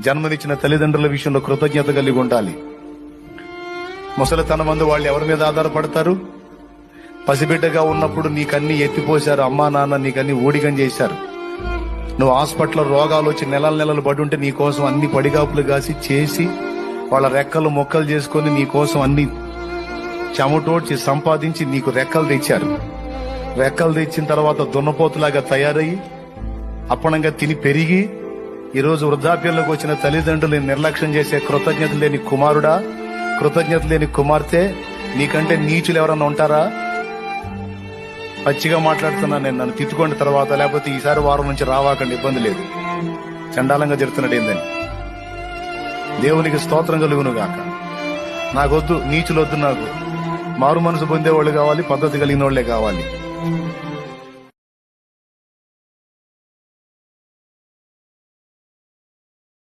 జన్మనిచ్చిన తల్లిదండ్రుల విషయంలో కృతజ్ఞత కలిగి ఉండాలి. ముసలితనం మందు వాళ్ళు ఎవరి మీద ఆధారపడతారు? పసిబిడ్డగా ఉన్నప్పుడు నీకన్నీ ఎత్తిపోశారు, అమ్మా నాన్న నీకన్నీ ఊడిగం చేశారు. నువ్వు హాస్పిటల్లో రోగాలు వచ్చి నెలలు పడి ఉంటే నీకోసం అన్ని పడిగాపులు కాసి చేసి వాళ్ళ రెక్కలు మొక్కలు చేసుకుని నీకోసం అన్ని చెమటోడ్చి సంపాదించి నీకు రెక్కలు తెచ్చారు. రెక్కలు తెచ్చిన తర్వాత దున్నపోతులాగా తయారయ్యి అప్పనంగా తిని పెరిగి ఈరోజు వృద్ధాప్యంలోకి వచ్చిన తల్లిదండ్రులు నిర్లక్ష్యం చేసే కృతజ్ఞత లేని కుమారుడా, కృతజ్ఞత లేని కుమార్తె, నీకంటే నీచులు ఎవరన్నా ఉంటారా? పచ్చిగా మాట్లాడుతున్నా నేను, నన్ను తిట్టుకోండి తర్వాత, లేకపోతే ఈసారి వారం నుంచి రావాకండి, ఇబ్బంది లేదు. చండాలంగా జరుగుతున్నాడు ఏందని. దేవునికి స్తోత్రం కలుగును గాక. నాకొద్దు నీచులొద్దు, నాకు మారు మనసు పొందేవాళ్ళు కావాలి, పద్ధతి కలిగిన వాళ్లే కావాలి.